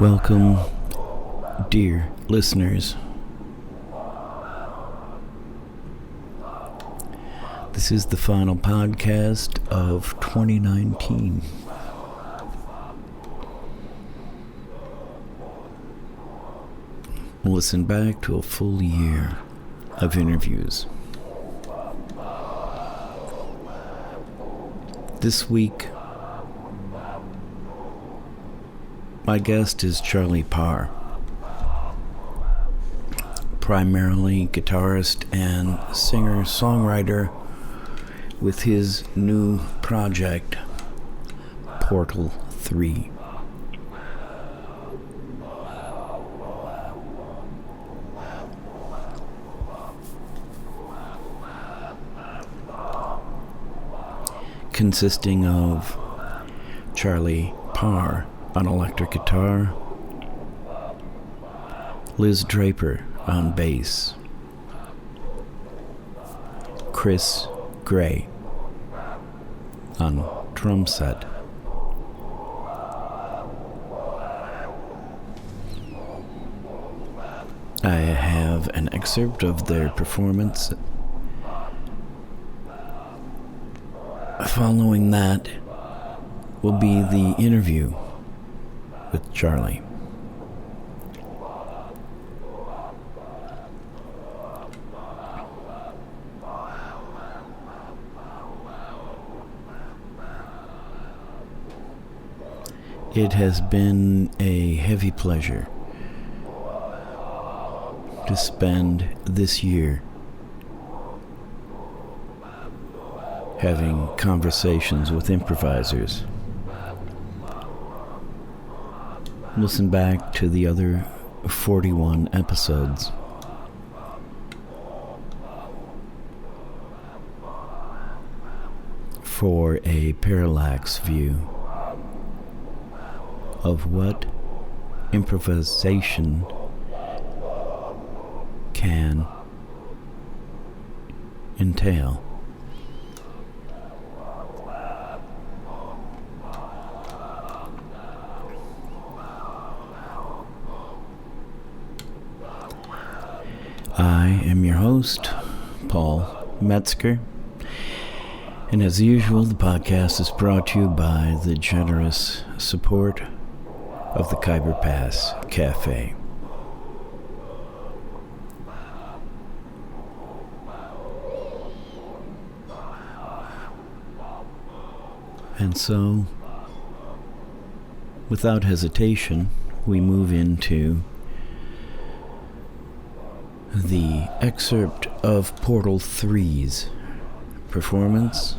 Welcome, dear listeners. This is the final podcast of 2019. Listen back to a full year of interviews. This week, my guest is Charlie Parr, primarily guitarist and singer-songwriter with his new project, Portal 3. Consisting of Charlie Parr on electric guitar, Liz Draper on bass, Chris Gray on drum set, I have an excerpt of their performance. Following that will be the interview with Charlie. It has been a heavy pleasure to spend this year having conversations with improvisers. Listen back to the other 41 episodes. For a parallax view of what improvisation can entail. I am your host, Paul Metzger, and as usual, the podcast is brought to you by the generous support of the Khyber Pass Cafe. And so, without hesitation, we move into the excerpt of Portal 3's performance,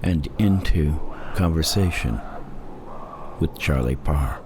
and into conversation with Charlie Parr.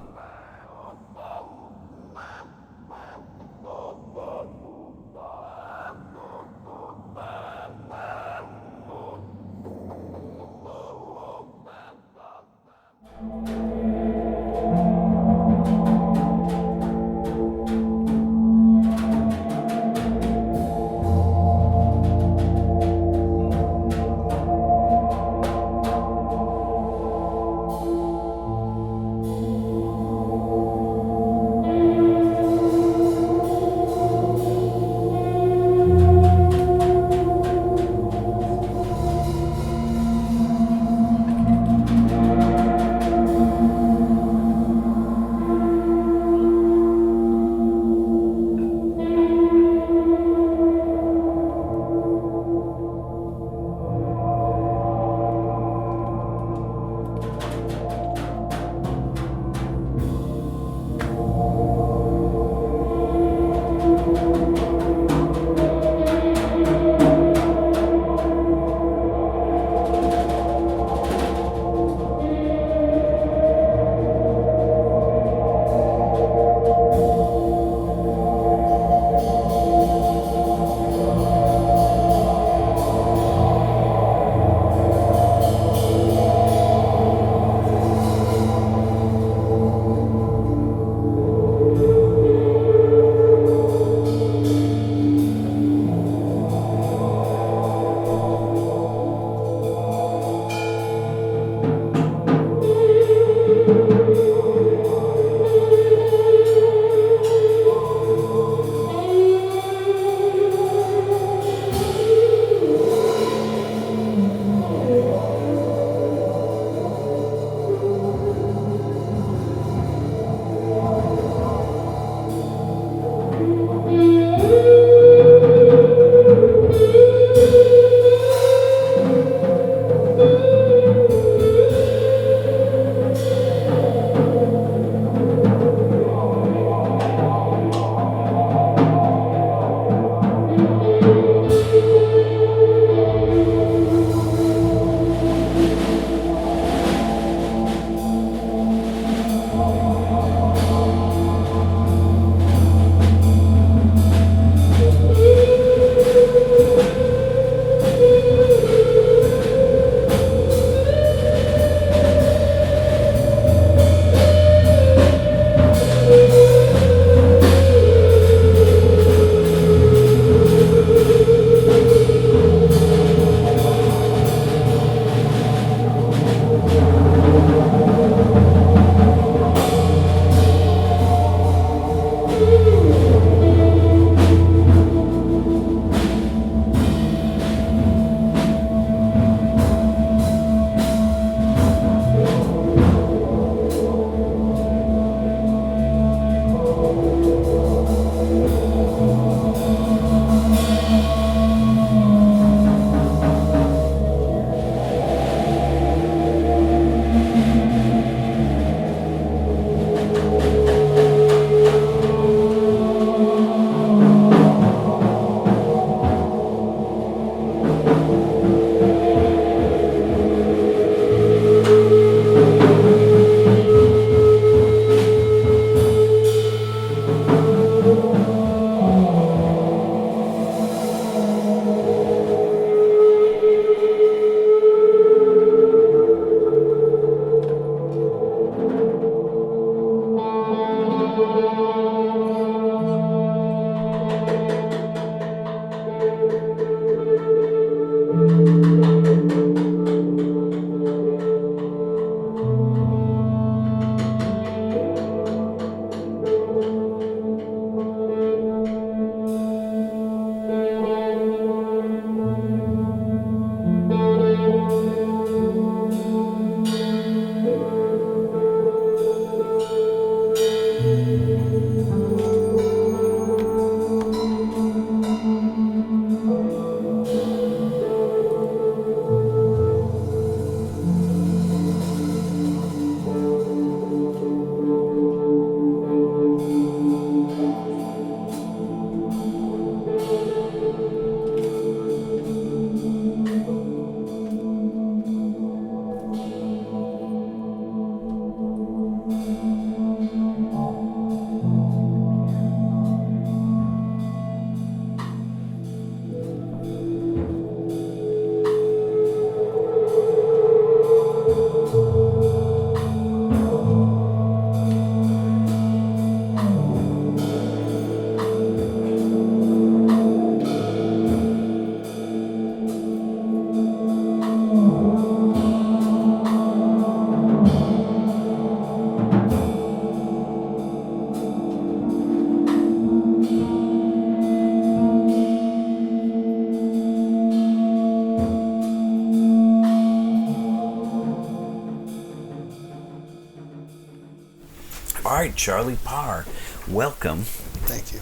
All right, Charlie Parr, welcome. Thank you.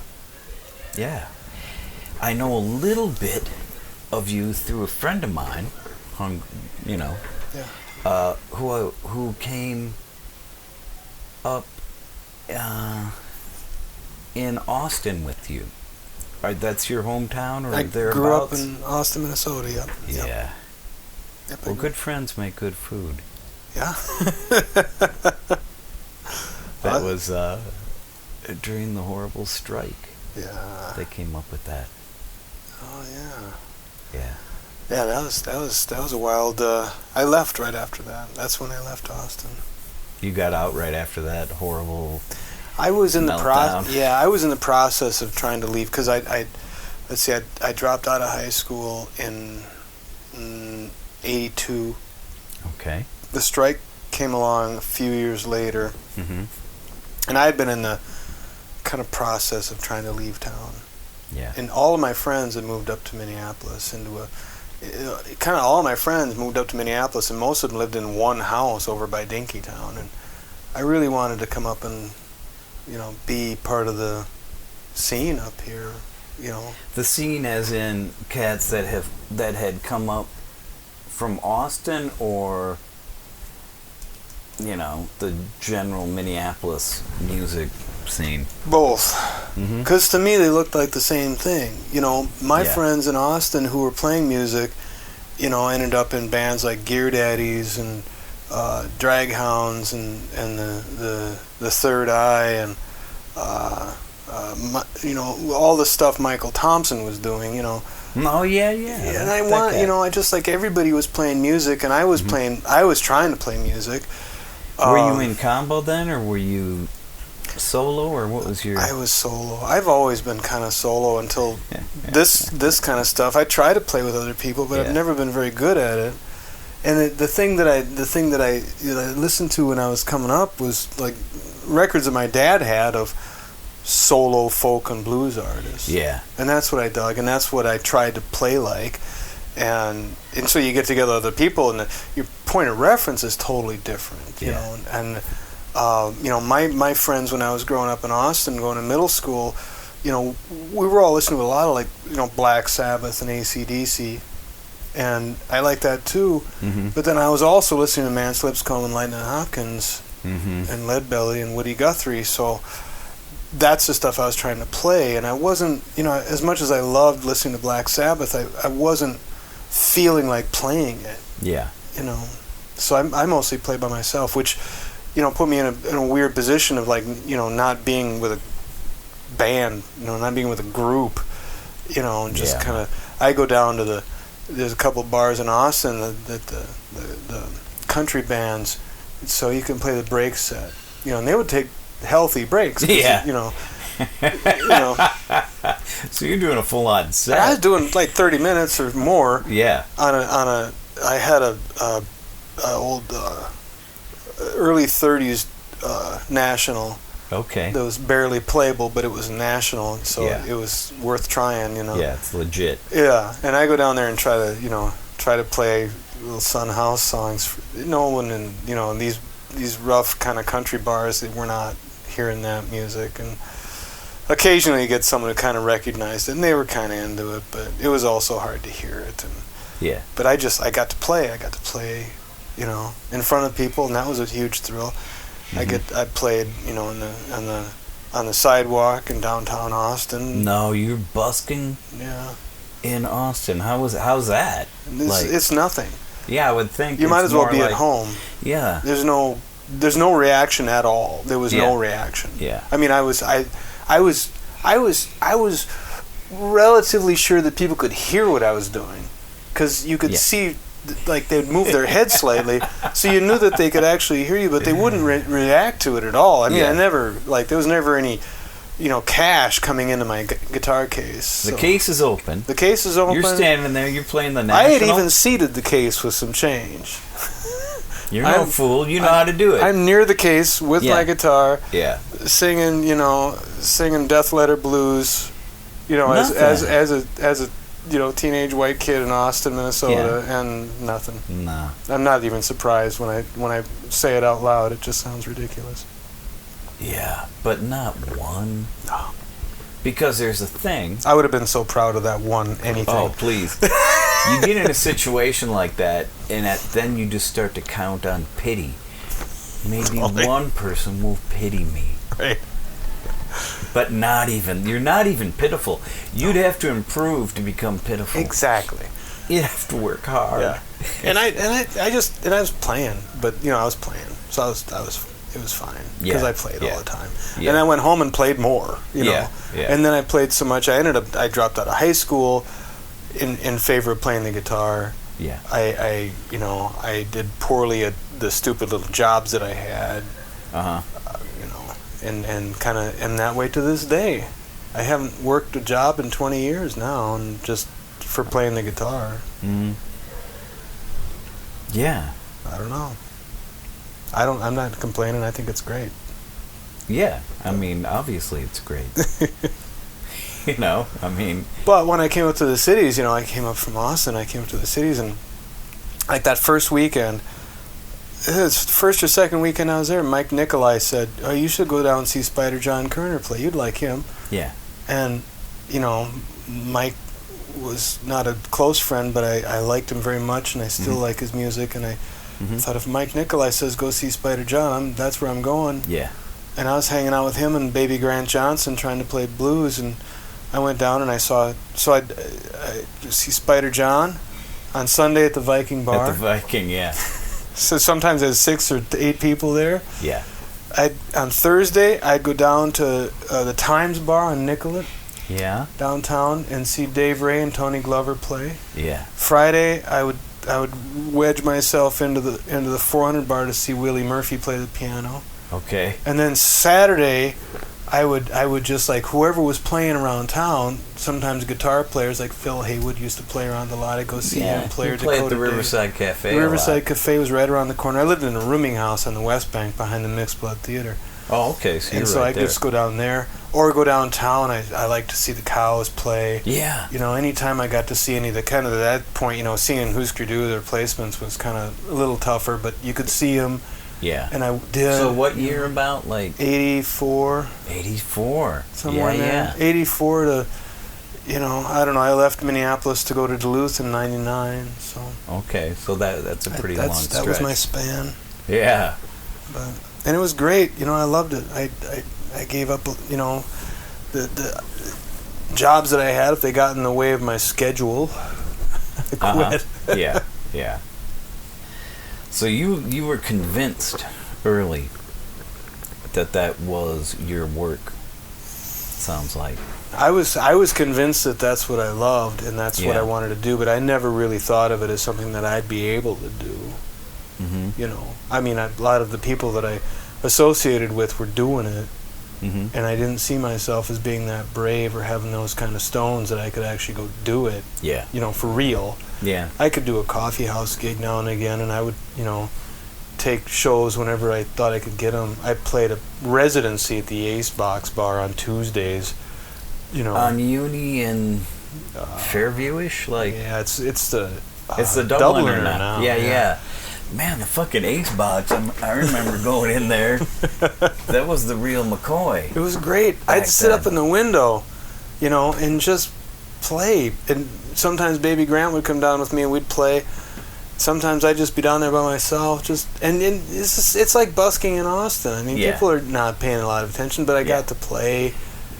Yeah. I know a little bit of you through a friend of mine, who came up in Austin with you. That's your hometown or thereabouts? I grew up in Austin, Minnesota, yep. Yeah. Yep, well, good friends make good food. Yeah. That was during the horrible strike. Yeah. They came up with that. Oh yeah. Yeah. Yeah, that was a wild. I left right after that. That's when I left Austin. You got out right after that horrible. I was in meltdown. I was in the process of trying to leave because I dropped out of high school in '82. Okay. The strike came along a few years later. Mm-hmm. And I had been in the kind of process of trying to leave town. Yeah. And all of my friends had moved up to Minneapolis all of my friends moved up to Minneapolis, and most of them lived in one house over by Dinkytown. And I really wanted to come up and, be part of the scene up here, The scene as in cats that had come up from Austin, or the general Minneapolis music scene? Both. Mm-hmm. Because to me they looked like the same thing. My friends in Austin who were playing music, ended up in bands like Gear Daddies and Drag Hounds and the Third Eye and all the stuff Michael Thompson was doing. Oh yeah. And I just like everybody was playing music, and I was trying to play music. Were you in combo then, or were you solo, or what was your... I was solo. I've always been kind of solo until this kind of stuff. I try to play with other people, but I've never been very good at it. And the thing that I listened to when I was coming up was like records that my dad had of solo folk and blues artists. Yeah. And that's what I dug, and that's what I tried to play like. And so you get together with other people, and your point of reference is totally different, you know. And my friends when I was growing up in Austin, going to middle school, we were all listening to a lot of Black Sabbath and AC/DC, and I liked that too. Mm-hmm. But then I was also listening to Man's Lips, Coleman, Lightning Hopkins, and Leadbelly and Woody Guthrie. So that's the stuff I was trying to play, and I wasn't, as much as I loved listening to Black Sabbath, I wasn't feeling like playing it. Yeah. So I mostly play by myself, which, put me in a weird position of not being with a band, not being with a group, just kind of. I go down to there's a couple of bars in Austin that the country bands, so you can play the break set, and they would take healthy breaks. Yeah. You know. So you're doing a full-on set. I was doing like 30 minutes or more. Yeah. I had a old early 30s national. Okay. That was barely playable, but it was national, so Yeah. it was worth trying. Yeah, it's legit. Yeah, and I go down there and try to play little Sun House songs. No one in these rough kind of country bars that we're not hearing that music, and occasionally you get someone who kind of recognized it, and they were kind of into it, but it was also hard to hear it. And yeah. But I got to play, in front of people, and that was a huge thrill. Mm-hmm. I played, on the sidewalk in downtown Austin. No, you're busking. Yeah. In Austin, how's that? It's nothing. Yeah, I would think you might as well be at home. Yeah. There's no reaction at all. There was no reaction. Yeah. I mean, I was relatively sure that people could hear what I was doing, because you could see, like, they'd move their head slightly, so you knew that they could actually hear you, but they wouldn't react to it at all. I mean, there was never any, cash coming into my guitar case. So. The case is open. The case is open. You're standing there. You're playing the national. I had even seated the case with some change. You're no fool. You know how to do it. I'm near the case with my guitar. Yeah. Singing Death Letter Blues. As a teenage white kid in Austin, Minnesota, and nothing. No. I'm not even surprised when I say it out loud. It just sounds ridiculous. Yeah, but not one. No. Because there's a thing. I would have been so proud of that one anything. Oh, please. You get in a situation like that, and then you just start to count on pity. Maybe one person will pity me. Right. But you're not even pitiful. You'd have to improve to become pitiful. Exactly. You'd have to work hard. Yeah. And I was playing, but I was playing, so it was fine because I played all the time. Yeah. And I went home and played more, Yeah. And then I played so much, I dropped out of high school in favor of playing the guitar. Yeah. I did poorly at the stupid little jobs that I had. Uh-huh. And that way to this day. I haven't worked a job in 20 years now, and just for playing the guitar. Mm-hmm. Yeah. I don't know. I'm not complaining. I think it's great. Yeah. I mean, obviously it's great. But when I came up to the cities, I came up from Austin, I came up to the cities, and like that first weekend, his first or second weekend I was there, Mike Nicolai said, "Oh, you should go down and see Spider John Koerner play. You'd like him." Yeah. And, Mike was not a close friend, but I liked him very much, and I still like his music, and I thought, if Mike Nicolai says go see Spider John, that's where I'm going. Yeah. And I was hanging out with him and Baby Grant Johnson trying to play blues, and I went down and I see Spider John on Sunday at the Viking Bar. At the Viking, yeah. So sometimes there's 6 or 8 people there. Yeah. On Thursday, I'd go down to the Times Bar on Nicollet. Yeah. Downtown, and see Dave Ray and Tony Glover play. Yeah. Friday, I would wedge myself into the 400 Bar to see Willie Murphy play the piano. Okay. And then Saturday, I would just, like, whoever was playing around town, sometimes guitar players like Phil Haywood used to play around a lot. I'd go see him play. He played at the Riverside Cafe. The Riverside Cafe was right around the corner. I lived in a rooming house on the West Bank behind the Mixed Blood Theater. Oh, okay. So and so I could just go down there, or go downtown. I like to see the Cows play. Yeah. Anytime I got to see any of the kind of, at that point, seeing Husker Du, their replacements was kind of a little tougher, but you could see them. Yeah. And I did. So what year about, like? 84. 84. Somewhere in there. Yeah. 84 to, I don't know. I left Minneapolis to go to Duluth in 99. So. Okay, so that's a pretty long stretch. That was my span. Yeah. And it was great. I loved it. I gave up, the jobs that I had, if they got in the way of my schedule, I quit. Yeah, yeah. So you were convinced early that was your work. Sounds like. I was convinced that that's what I loved and that's what I wanted to do, but I never really thought of it as something that I'd be able to do. Mm-hmm. A lot of the people that I associated with were doing it, Mm-hmm. And I didn't see myself as being that brave or having those kind of stones that I could actually go do it. Yeah. For real. Yeah. I could do a coffee house gig now and again, and I would, take shows whenever I thought I could get them. I played a residency at the Ace Box Bar on Tuesdays. On Uni and Fairview-ish, yeah, it's the Dubliner now. Yeah. Man, the fucking Ace Box. I remember going in there. That was the real McCoy. It was great. I'd sit up in the window, and just play. And sometimes Baby Grant would come down with me and we'd play. Sometimes I'd just be down there by myself. And it's like busking in Austin. I mean, people are not paying a lot of attention, but I got to play.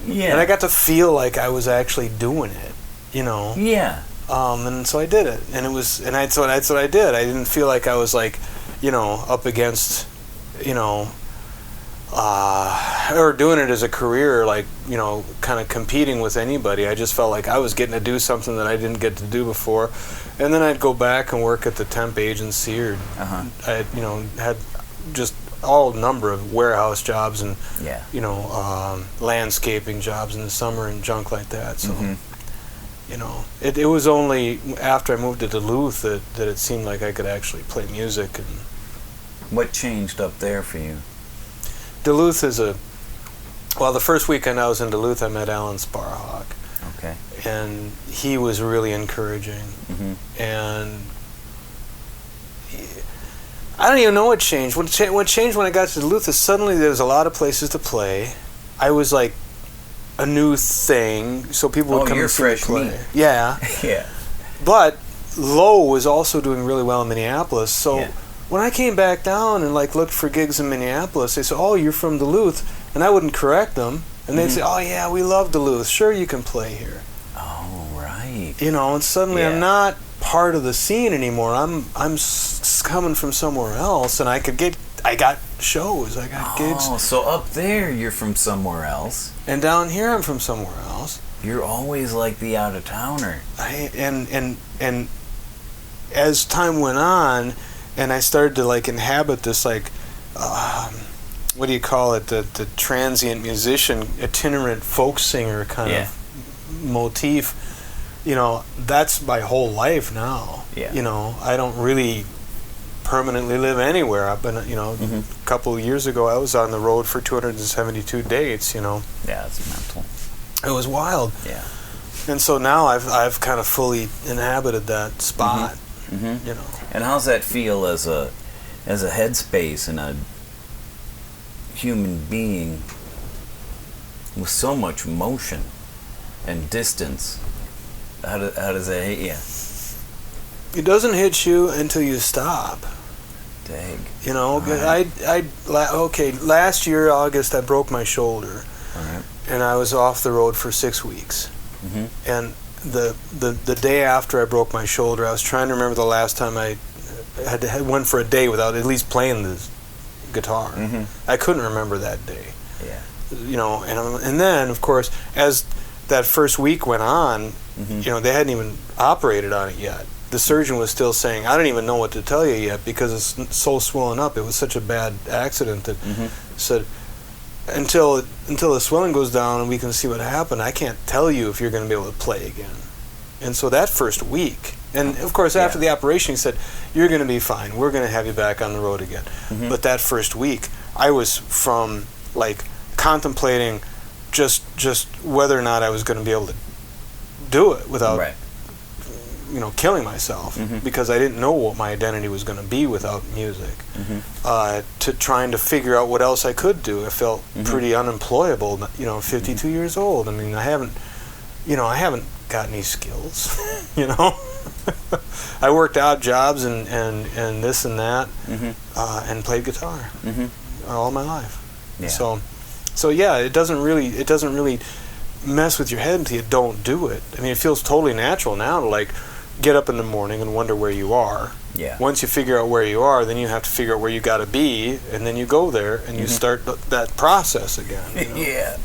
Yeah. And I got to feel like I was actually doing it, Yeah. And so I did it, and that's what I did. I didn't feel like I was like, up against, or doing it as a career, like, kind of competing with anybody. I just felt like I was getting to do something that I didn't get to do before, and then I'd go back and work at the temp agency, or I, had just all number of warehouse jobs and landscaping jobs in the summer and junk like that. So. Mm-hmm. It was only after I moved to Duluth that it seemed like I could actually play music. And what changed up there for you? Duluth is the first weekend I was in Duluth, I met Alan Sparhawk. Okay. And he was really encouraging. Mm-hmm. And I don't even know what changed. What changed when I got to Duluth is suddenly there was a lot of places to play. I was like a new thing, so people would come and see me play. Meat. Yeah. Yeah. But Lowe was also doing really well in Minneapolis, so when I came back down and looked for gigs in Minneapolis, they said, "Oh, you're from Duluth," and I wouldn't correct them, and they'd say, "Oh yeah, we love Duluth. Sure, you can play here." Oh right. And suddenly I'm not part of the scene anymore. I'm coming from somewhere else, and I got shows, I got gigs. Oh, so up there you're from somewhere else. And down here I'm from somewhere else. You're always like the out-of-towner. And as time went on, and I started to inhabit this what do you call it? The transient musician, itinerant folk singer kind of motif. That's my whole life now. Yeah. I don't really permanently live anywhere. I've been, a couple of years ago, I was on the road for 272 dates, Yeah, it's mental. It was wild. Yeah. And so now I've kind of fully inhabited that spot, And how's that feel as a headspace and a human being with so much motion and distance? How does that hit you? It doesn't hit you until you stop. Dang. Right. Last year, August, I broke my shoulder. All right. And I was off the road for 6 weeks. Mm-hmm. And the day after I broke my shoulder, I was trying to remember the last time I went for a day without at least playing the guitar. Mm-hmm. I couldn't remember that day. Yeah. And then, of course, as that first week went on, they hadn't even operated on it yet. The surgeon was still saying, "I don't even know what to tell you yet because it's so swollen up. It was such a bad accident that said until the swelling goes down and we can see what happened, I can't tell you if you're going to be able to play again." And so that first week, and of course after the operation, he said, "You're going to be fine. We're going to have you back on the road again." Mm-hmm. But that first week, I was from contemplating just whether or not I was going to be able to do it without. Right. Killing myself because I didn't know what my identity was going to be without music. To trying to figure out what else I could do. I felt pretty unemployable. 52 years old. I mean, I haven't got any skills. I worked odd jobs and this and that, and played guitar all my life. Yeah. So yeah, it doesn't really mess with your head until you don't do it. I mean, it feels totally natural now to get up in the morning and wonder where you are. Yeah. Once you figure out where you are, then you have to figure out where you got to be, and then you go there and you start that process again. Yeah.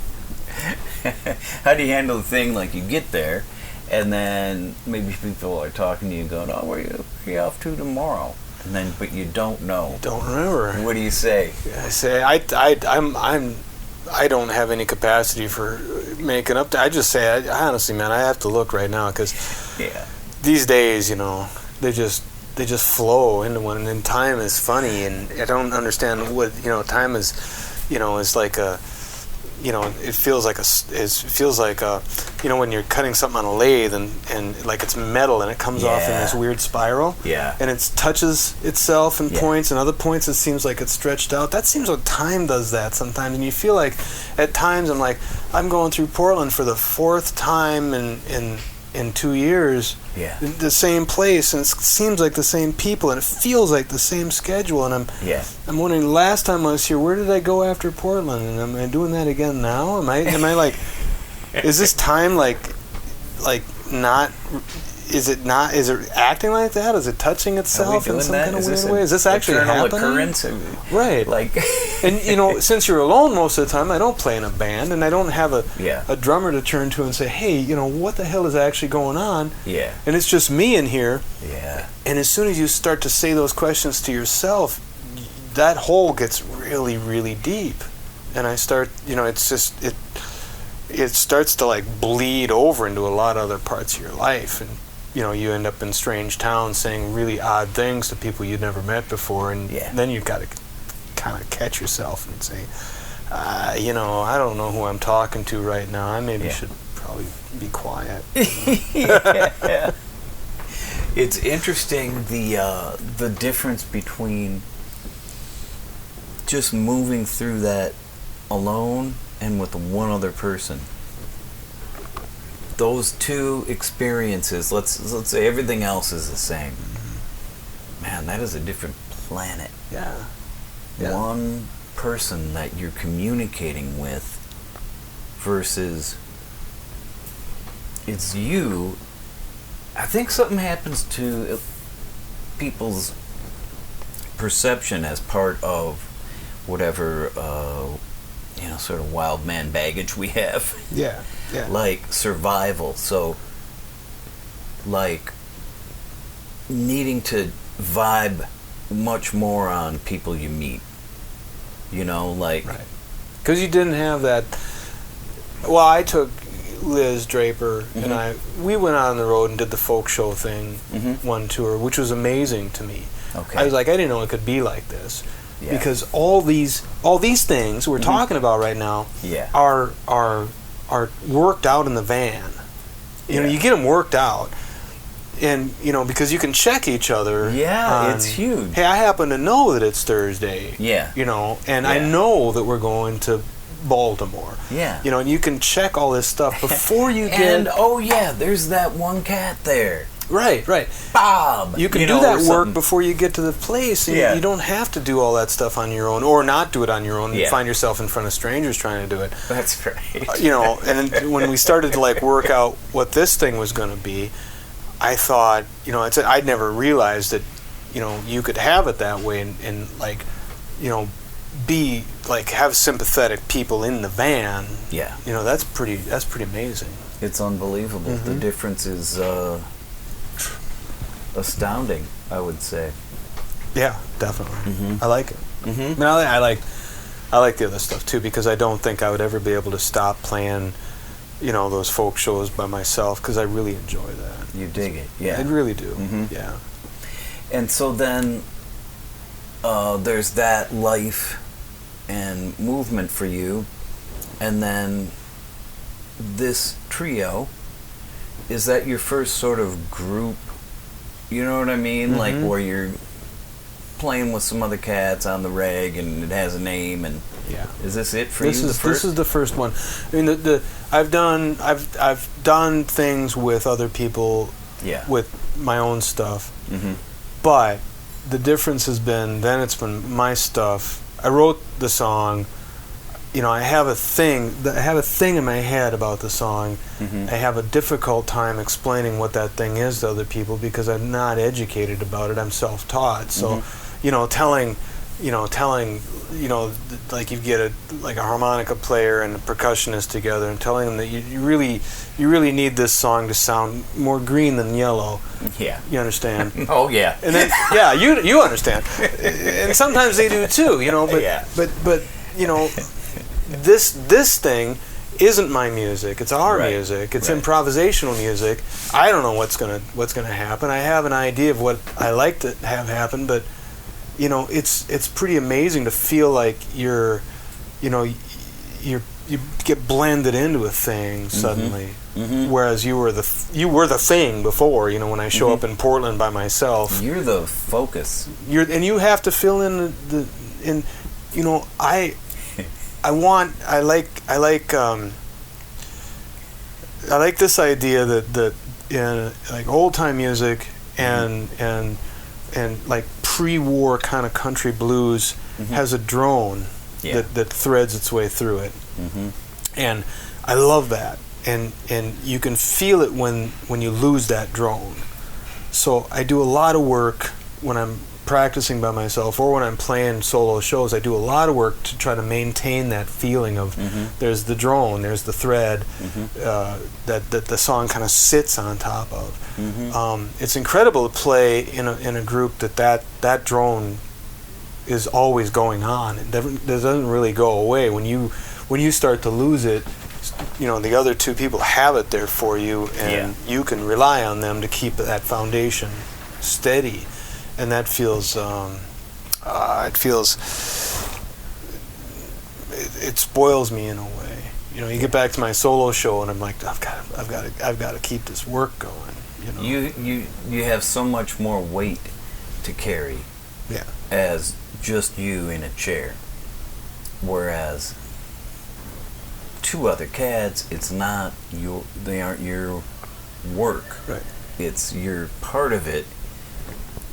How do you handle the thing you get there, and then maybe people are talking to you, going, "Oh, where are you off to tomorrow?" And then, but you don't know. Don't remember. What do you say? I say I'm I don't have any capacity for making up. I just say, I honestly, man, I have to look right now because these days, they just flow into one, and then time is funny, and I don't understand what time is. Is like a. It feels like when you're cutting something on a lathe and like it's metal and it comes off in this weird spiral. Yeah. And it touches itself in points, and other points it seems like it's stretched out. That seems like time does that sometimes, and you feel like at times I'm going through Portland for the 4th time in 2 years. Yeah. The same place, and it seems like the same people, and it feels like the same schedule. And I'm wondering, last time I was here, where did I go after Portland? And am I doing that again now? Am I like, is this time like not? Is it not? Is it acting like that? Is it touching itself in some kind of weird way? Is this actually happening? Occurrence? Right. Like, and since you're alone most of the time, I don't play in a band, and I don't have a drummer to turn to and say, hey, what the hell is actually going on? Yeah. And it's just me in here. Yeah. And as soon as you start to say those questions to yourself, that hole gets really, really deep. And I start, it's just it starts to like bleed over into a lot of other parts of your life, and you end up in strange towns saying really odd things to people you'd never met before, and then you've got to kind of catch yourself and say, I don't know who I'm talking to right now. I maybe should probably be quiet. Yeah. It's interesting the difference between just moving through that alone and with one other person. Those two experiences, let's say everything else is the same. Man, that is a different planet. Yeah. One person that you're communicating with versus it's you. I think something happens to people's perception as part of whatever sort of wild man baggage we have. Yeah. Like survival. So like needing to vibe much more on people you meet. Like right. Because you didn't have that. Well, I took Liz Draper and we went out on the road and did the folk show thing one tour, which was amazing to me. Okay. I was like, I didn't know it could be like this. Yeah. Because all these things we're talking about right now are worked out in the van. You get them worked out, and because you can check each other. Yeah, it's huge. Hey, I happen to know that it's Thursday. Yeah. And I know that we're going to Baltimore. Yeah. And you can check all this stuff before you get. And there's that one cat there. Right. Bob. You can do that work before you get to the place. And you don't have to do all that stuff on your own, or not do it on your own. And find yourself in front of strangers trying to do it. That's right. And when we started to work out what this thing was going to be, I thought, I'd never realized that, you could have it that way and be have sympathetic people in the van. Yeah. That's pretty amazing. It's unbelievable. The difference is astounding, I would say. Yeah, definitely. I like it. I like the other stuff too, because I don't think I would ever be able to stop playing those folk shows by myself, because I really enjoy that. You dig it. Yeah, I really do. Yeah. And so then there's that life and movement for you, and then this trio, is that your first sort of group, you know what I mean? Like where you're playing with some other cats on the reg and it has a name, and is this it for you? This is the first one. I mean, I've done things with other people, with my own stuff, but the difference has been then it's been my stuff. I wrote the song. I have a thing in my head about the song. I have a difficult time explaining what that thing is to other people because I'm not educated about it. I'm self-taught. So, telling, like you get a harmonica player and a percussionist together and telling them that you really need this song to sound more green than yellow. Yeah. You understand? Oh yeah. And then you understand. And sometimes they do too, but this thing isn't my music. It's our Right. music. It's Right. improvisational music. I don't know what's gonna happen. I have an idea of what I like to have happen, but it's pretty amazing to feel like you get blended into a thing suddenly. Mm-hmm. Whereas you were the thing before. When I show up in Portland by myself, You're the focus. and you have to fill in I like this idea that like old time music and like pre-war kind of country blues has a drone that threads its way through it, and I love that, and you can feel it when you lose that drone. So I do a lot of work when I'm practicing by myself or when I'm playing solo shows. I do a lot of work to try to maintain that feeling of there's the drone, there's the thread that the song kind of sits on top of. It's incredible to play in a group that drone is always going on. It doesn't really go away. When you start to lose it, the other two people have it there for you, and you can rely on them to keep that foundation steady. And that feels, it spoils me in a way. You get back to my solo show, and I'm like, I've got to keep this work going. You have so much more weight to carry, as just you in a chair. Whereas two other cats, they aren't your work. Right. You're part of it.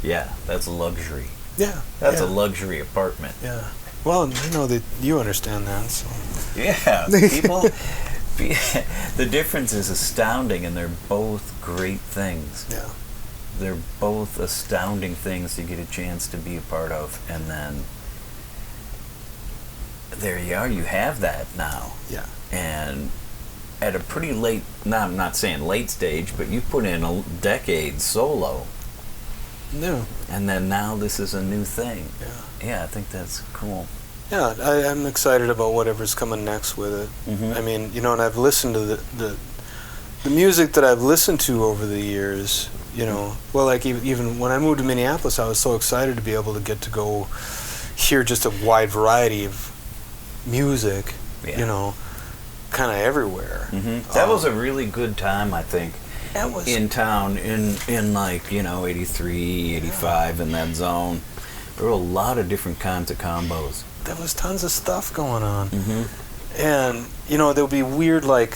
Yeah, that's a luxury. Yeah. That's a luxury apartment. Yeah. Well, I know that you understand that, so. Yeah, people. The difference is astounding, and they're both great things. Yeah. They're both astounding things to get a chance to be a part of, and then there you are. You have that now. Yeah. And at a pretty late, I'm not saying late stage, but you put in a decade solo. No. And then now this is a new thing. Yeah. Yeah, I think that's cool. Yeah, I'm excited about whatever's coming next with it. I mean, and I've listened to the music that I've listened to over the years. Well, like even when I moved to Minneapolis, I was so excited to be able to get to go hear just a wide variety of music. Kind of everywhere. That was a really good time, I think. That was in town in like 83, 85 in that zone. There were a lot of different kinds of combos. There was tons of stuff going on, and there would be weird I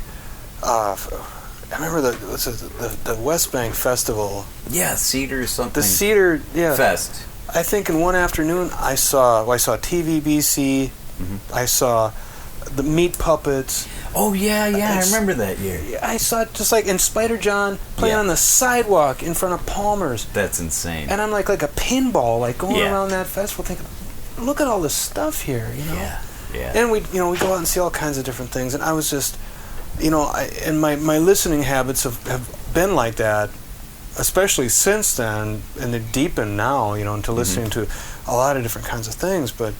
remember the West Bank Festival. Yeah, Cedar something. The Cedar Fest. I think in one afternoon I saw TVBC. I saw the Meat Puppets. Oh yeah, I remember that year. I saw it just like in Spider John playing on the sidewalk in front of Palmer's. That's insane. And I'm like a pinball, going around that festival, thinking, look at all this stuff here, Yeah. And we go out and see all kinds of different things. And I was just, and my listening habits have been like that, especially since then, and they're deepened now, into listening to a lot of different kinds of things. But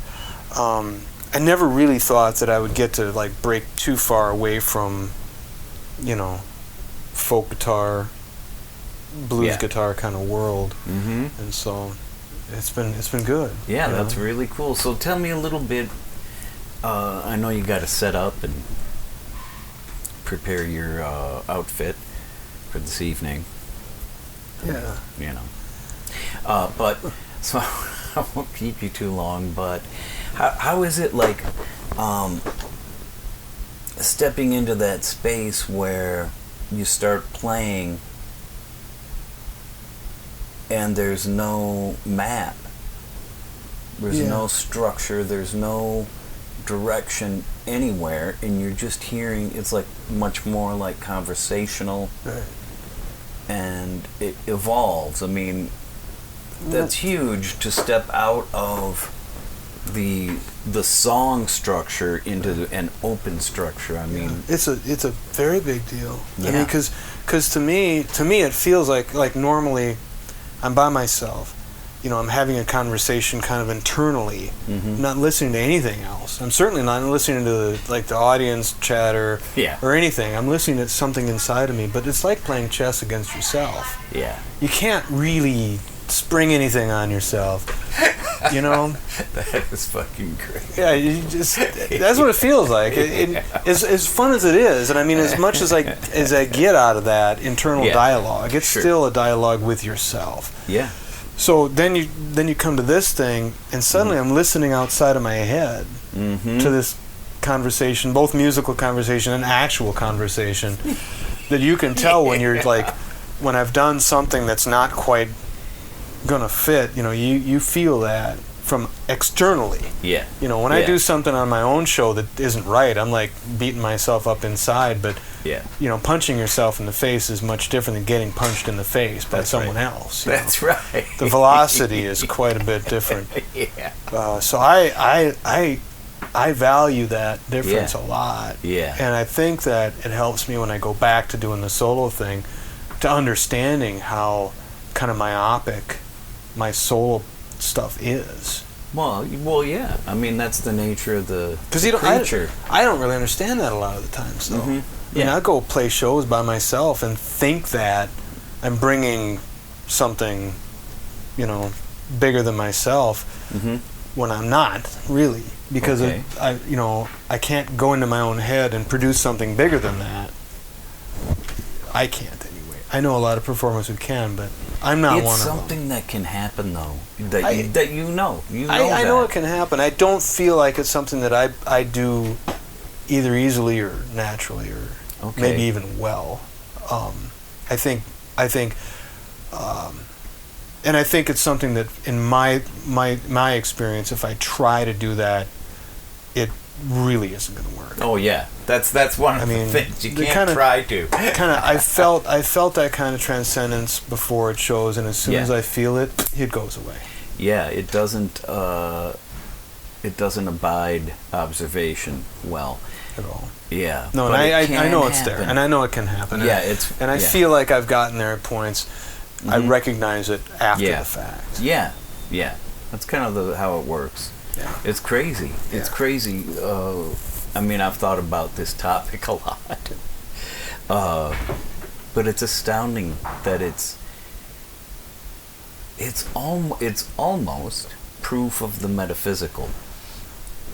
I never really thought that I would get to break too far away from, folk guitar, blues guitar kind of world, and so it's been good. Yeah, that's really cool. So tell me a little bit. I know you got to set up and prepare your outfit for this evening. Yeah. But so I won't keep you too long. But how is it stepping into that space where you start playing and there's no map, there's no structure, there's no direction anywhere, and you're just hearing, it's much more conversational, Right. and it evolves. I mean, that's huge to step out of the song structure into an open structure. I mean, it's a very big deal. Yeah. I mean, because to me it feels like normally I'm by myself, I'm having a conversation kind of internally. I'm not listening to anything else. I'm certainly not listening to the audience chatter or anything. I'm listening to something inside of me. But it's like playing chess against yourself. Yeah. You can't really spring anything on yourself. That is fucking great. Yeah, that's what it feels like. As fun as it is, and I mean, as much as I get out of that internal dialogue, it's still a dialogue with yourself. Yeah. So then you come to this thing, and suddenly I'm listening outside of my head to this conversation, both musical conversation and actual conversation, that you can tell when you're when I've done something that's not quite gonna fit. You feel that from externally. Yeah. When I do something on my own show that isn't right, I'm like beating myself up inside. But punching yourself in the face is much different than getting punched in the face by someone else. That's right. The velocity is quite a bit different. So I value that difference a lot. Yeah. And I think that it helps me when I go back to doing the solo thing, to understanding how kind of myopic my solo stuff is. Well, yeah. I mean, that's the nature of the creature. I don't really understand that a lot of the times, though. I mean, I go play shows by myself and think that I'm bringing something, bigger than myself, when I'm not really, because I can't go into my own head and produce something bigger than that. I can't anyway. I know a lot of performers who can, but I'm not one of them. It's something that can happen, though. I know it can happen. I don't feel like it's something that I do either easily or naturally or maybe even well. I think, and I think it's something that in my experience, if I try to do that, it really isn't going to work. Oh yeah, that's one of the things you can't try to. I felt that kind of transcendence before it shows, and as soon as I feel it, it goes away. Yeah, it doesn't abide observation well at all. Yeah. No, and I know it's there, and I know it can happen. Yeah, I feel like I've gotten there at points. I recognize it after the fact. Yeah, yeah. That's kind of how it works. Yeah. It's crazy. Yeah. It's crazy. I mean, I've thought about this topic a lot. But it's astounding that it's almost proof of the metaphysical.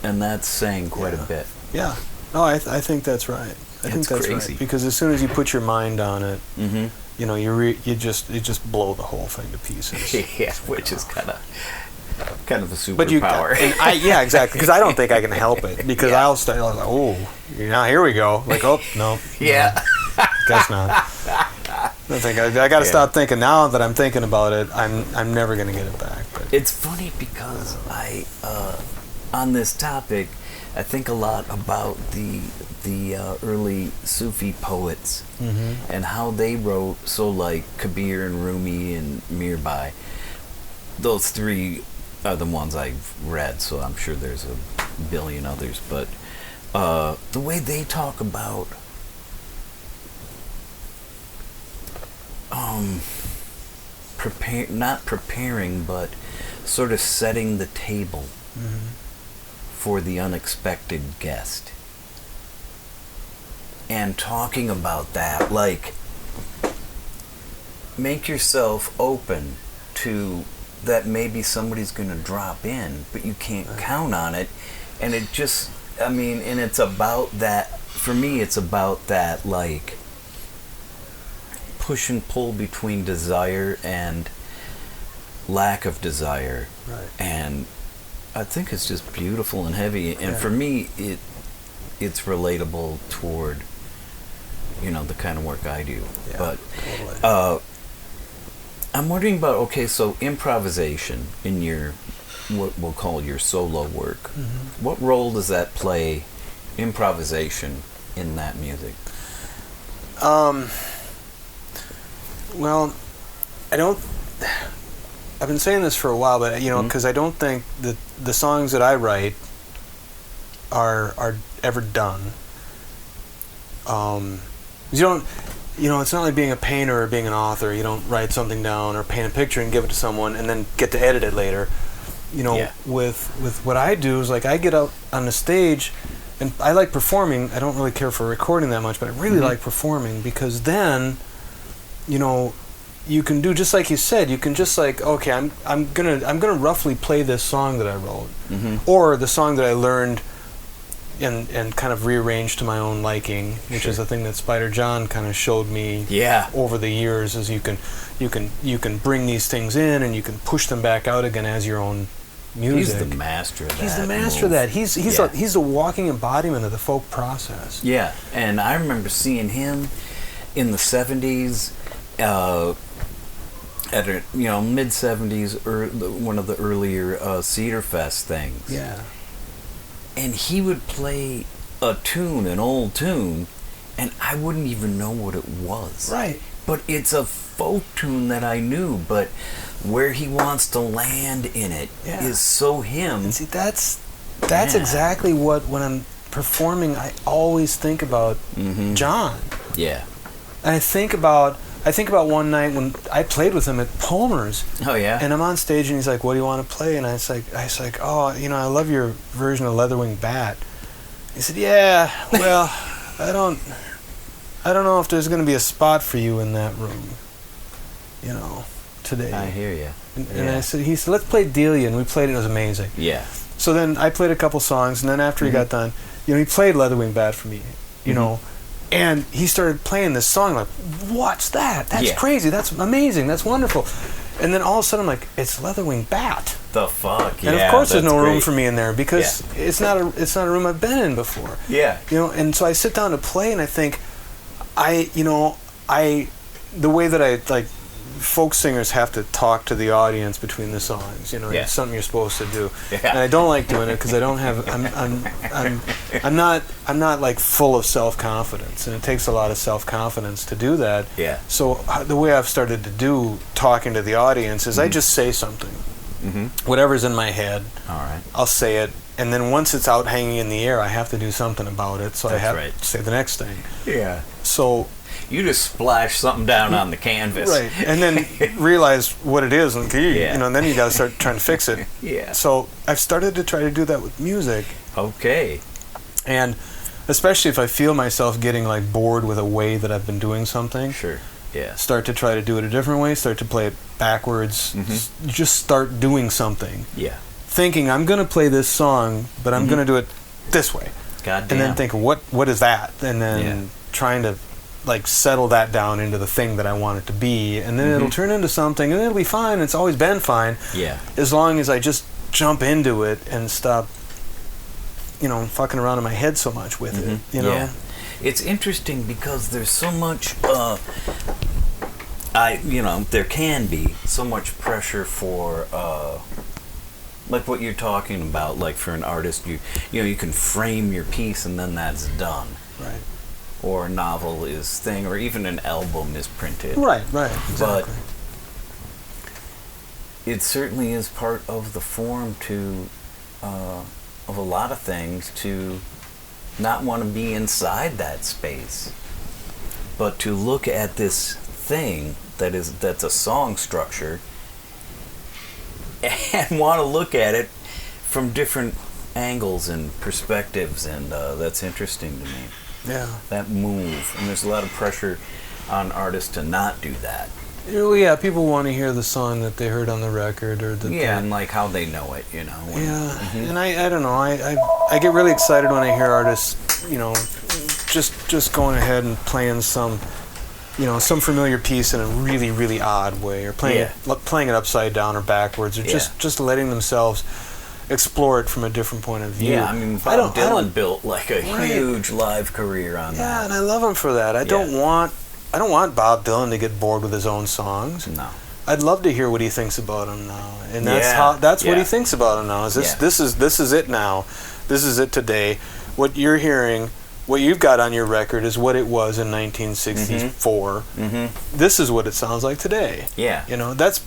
And that's saying quite a bit. Yeah. No, I think that's right. I think that's crazy. Right. Because as soon as you put your mind on it, you just blow the whole thing to pieces. Yeah, which is kind of a superpower. Yeah, exactly. Because I don't think I can help it. Because I'll start like, now here we go. Like, no. Yeah. No, guess not. I got to stop thinking. Now that I'm thinking about it, I'm never going to get it back. But it's funny because on this topic, I think a lot about the early Sufi poets and how they wrote. So like Kabir and Rumi and Mirbai, those three are the ones I've read, so I'm sure there's a billion others, but the way they talk about not preparing, but sort of setting the table for the unexpected guest, and talking about that, like, make yourself open to that maybe somebody's going to drop in, but you can't count on it. And it just, and it's about that, for me, it's about that, like, push and pull between desire and lack of desire. Right. And I think it's just beautiful and heavy. And for me, it's relatable toward, the kind of work I do. Yeah, but, totally. I'm wondering about, so improvisation in your, what we'll call your solo work. What role does that play, improvisation, in that music? Well, I've been saying this for a while, but, because I don't think that the songs that I write are ever done. You don't, it's not like being a painter or being an author. You don't write something down or paint a picture and give it to someone and then get to edit it later. With what I do is like I get out on the stage, and I like performing. I don't really care for recording that much, but I really like performing, because then, you can do just like you said. You can just like, okay, I'm gonna roughly play this song that I wrote, or the song that I learned, and kind of rearranged to my own liking, which is the thing that Spider John kind of showed me over the years. Is you can bring these things in and you can push them back out again as your own music. He's the master of that. He's the master of that. He's a walking embodiment of the folk process. Yeah, and I remember seeing him in the 70s, at mid 70s, or one of the earlier Cedar Fest things. Yeah. And he would play an old tune, and I wouldn't even know what it was. Right. But it's a folk tune that I knew, but where he wants to land in it is so him. And see, that's exactly what, when I'm performing, I always think about John. Yeah. And I think about one night when I played with him at Palmer's. Oh yeah. And I'm on stage and he's like, "What do you want to play?" And I was like, "Oh, I love your version of Leatherwing Bat." He said, "Yeah, well, I don't know if there's going to be a spot for you in that room, today." I hear you. And he said, "Let's play Delia," and we played it. It was amazing. Yeah. So then I played a couple songs, and then after he got done, he played Leatherwing Bat for me, and he started playing this song. Like, what's that? That's crazy. That's amazing. That's wonderful. And then all of a sudden, I'm like, it's Leatherwing Bat. The fuck? And of course, there's no room for me in there, because it's not a room I've been in before. Yeah. And so I sit down to play, and I think, the way that I like. Folk singers have to talk to the audience between the songs. It's something you're supposed to do, and I don't like doing it because I don't have. I'm not like full of self-confidence, and it takes a lot of self-confidence to do that. Yeah. So the way I've started to do talking to the audience is I just say something, whatever's in my head. All right. I'll say it, and then once it's out hanging in the air, I have to do something about it. So That's I have right. to say the next thing. Yeah. So. You just splash something down on the canvas. Right, and then realize what it is, and then you got to start trying to fix it. Yeah. So I've started to try to do that with music. Okay. And especially if I feel myself getting like bored with a way that I've been doing something. Sure. Yeah. Start to try to do it a different way. Start to play it backwards. Just start doing something. Yeah. Thinking I'm going to play this song, but I'm going to do it this way. Goddamn. And then think, what is that? And then trying to like settle that down into the thing that I want it to be, and then it'll turn into something, and it'll be fine. It's always been fine. Yeah. As long as I just jump into it and stop, fucking around in my head so much with it. Yeah. It's interesting because there's so much. There can be so much pressure for. Like what you're talking about, like for an artist, you can frame your piece and then that's done. Right. Or a novel is thing, or even an album is printed. Right, exactly. But it certainly is part of the form of a lot of things to not want to be inside that space, but to look at this thing that's a song structure and want to look at it from different angles and perspectives, and that's interesting to me. Yeah. That move. And there's a lot of pressure on artists to not do that. Yeah, people want to hear the song that they heard on the record, or and like how they know it, And I don't know. I get really excited when I hear artists, just going ahead and playing some familiar piece in a really, really odd way, or playing it upside down or backwards, or just letting themselves explore it from a different point of view. Yeah, I mean, Bob Dylan built like a huge live career on that. Yeah, and I love him for that. I don't want Bob Dylan to get bored with his own songs. No. I'd love to hear what he thinks about them now, and that's what he thinks about them now. Is this is it now? This is it today. What you're hearing, what you've got on your record, is what it was in 1964. This is what it sounds like today. Yeah, that's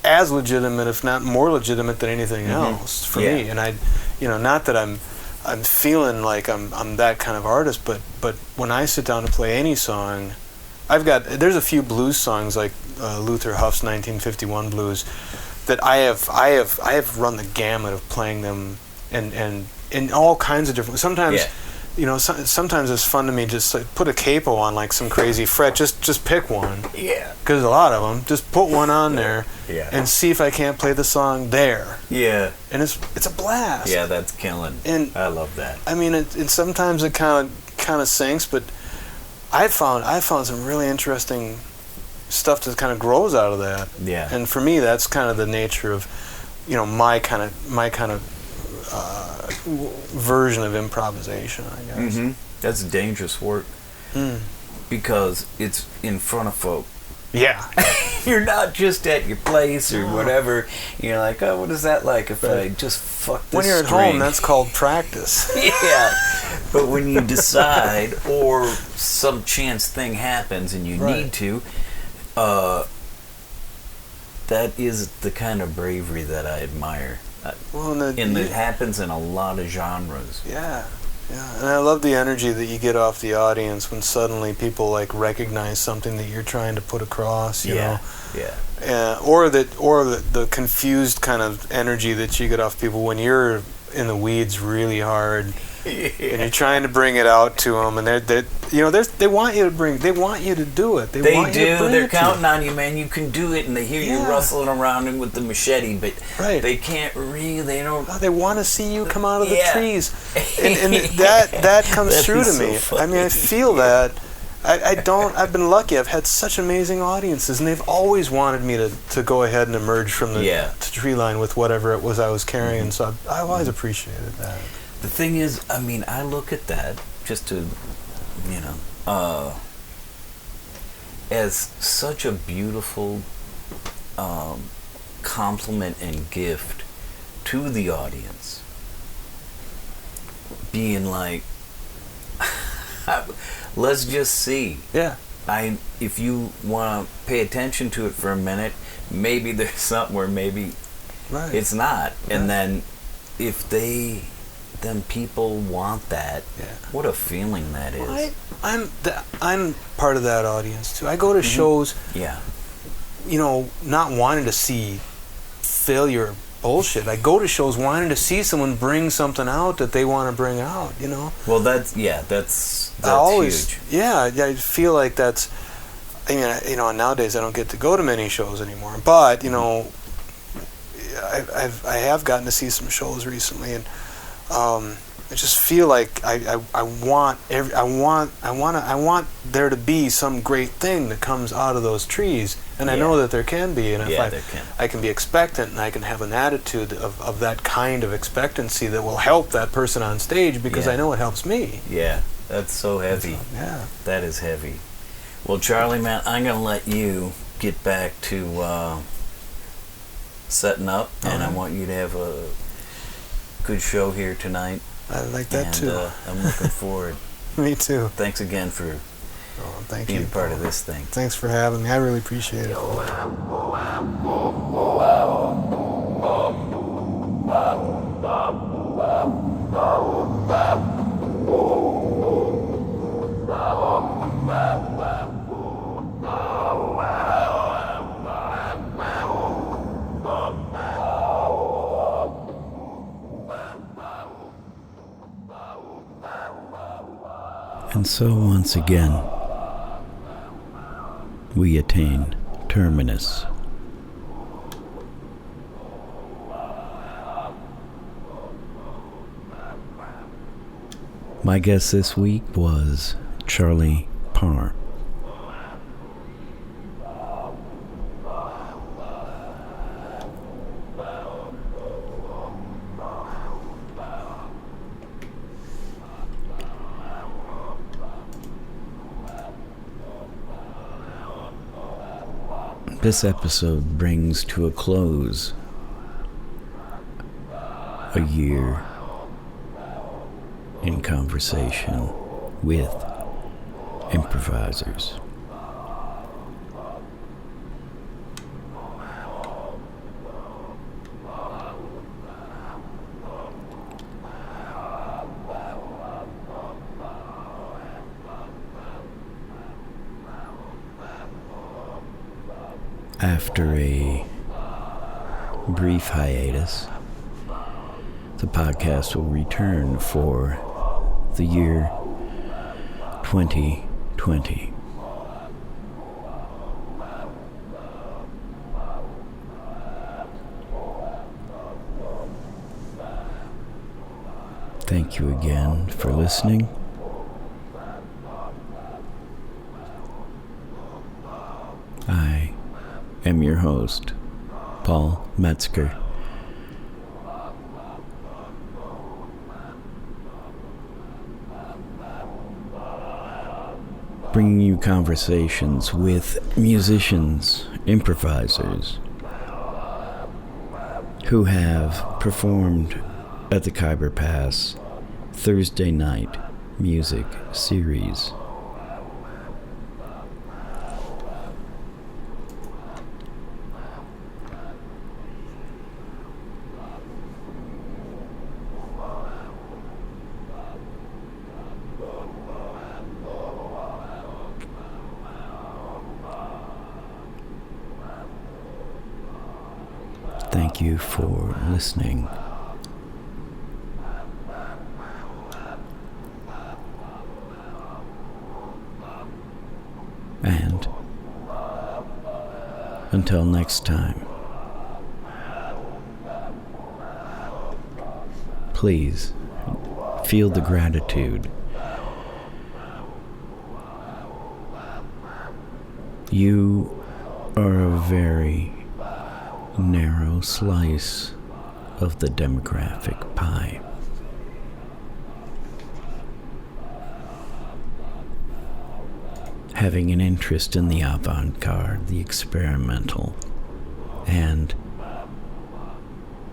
as legitimate, if not more legitimate, than anything else for me. And I, not that I'm I'm feeling like I'm that kind of artist, but when I sit down to play any song, there's a few blues songs like Luther Huff's 1951 blues that I have run the gamut of playing them and in all kinds of different. Sometimes, sometimes it's fun to me just like put a capo on like some crazy fret. Just pick one. Yeah. Because a lot of them, just put one on there. Yeah. And see if I can't play the song there. Yeah. And it's a blast. Yeah, that's killing. And I love that. I mean, and sometimes it kind of sinks, but I found some really interesting stuff that kind of grows out of that. Yeah. And for me, that's kind of the nature of, my kind of version of improvisation, I guess. Mm-hmm. That's dangerous work because it's in front of folk. Yeah. You're not just at your place or whatever. You're like, oh, what is that like if I just fuck this When you're at string? home, that's called practice. Yeah. But when you decide or some chance thing happens and you need to, that is the kind of bravery that I admire. And it happens in a lot of genres. Yeah. Yeah, and I love the energy that you get off the audience when suddenly people like recognize something that you're trying to put across. You know? Yeah. Or the confused kind of energy that you get off people when you're in the weeds really hard, and you're trying to bring it out to them, and they want you to do it. They want do. You to bring They're counting on you, man. You can do it, and they hear you rustling around with the machete, but they can't really. They don't. They want to see you come out of the trees, and that comes through to me. So I mean, I feel that. I've been lucky. I've had such amazing audiences, and they've always wanted me to go ahead and emerge from the tree line with whatever it was I was carrying. So I've always appreciated that. The thing is, I mean, I look at that just to, as such a beautiful compliment and gift to the audience. Being like, let's just see. Yeah. If you want to pay attention to it for a minute, maybe there's something where maybe it's not. And then if then people want that. Yeah. What a feeling that is. I'm part of that audience too. I go to shows. Yeah. Not wanting to see failure bullshit. I go to shows wanting to see someone bring something out that they want to bring out. Well, that's huge. Yeah, I feel like that's. I mean, nowadays I don't get to go to many shows anymore, but I have gotten to see some shows recently, and I just feel like I want there to be some great thing that comes out of those trees, and I know that there can be, and if I can be expectant, and I can have an attitude of that kind of expectancy that will help that person on stage, because I know it helps me. Yeah, that's so heavy. That is heavy. Well, Charlie, man, I'm gonna let you get back to setting up, and I want you to have a good show here tonight. I like that too. I'm looking forward. Me too. Thanks again for being part of this thing. Thanks for having me. I really appreciate it. And so once again, we attain terminus. My guest this week was Charlie Parr. This episode brings to a close a year in conversation with improvisers. After a brief hiatus, the podcast will return for the year 2020. Thank you again for listening. I am your host, Paul Metzger. Bringing you conversations with musicians, improvisers, who have performed at the Khyber Pass Thursday night music series. Thank you for listening. And until next time, please feel the gratitude. You are a very narrow slice of the demographic pie. Having an interest in the avant-garde, the experimental, and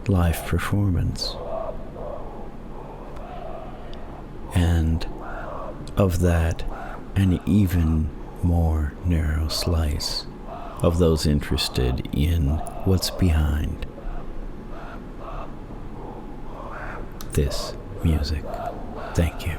live performance. And of that, an even more narrow slice of those interested in what's behind this music. Thank you.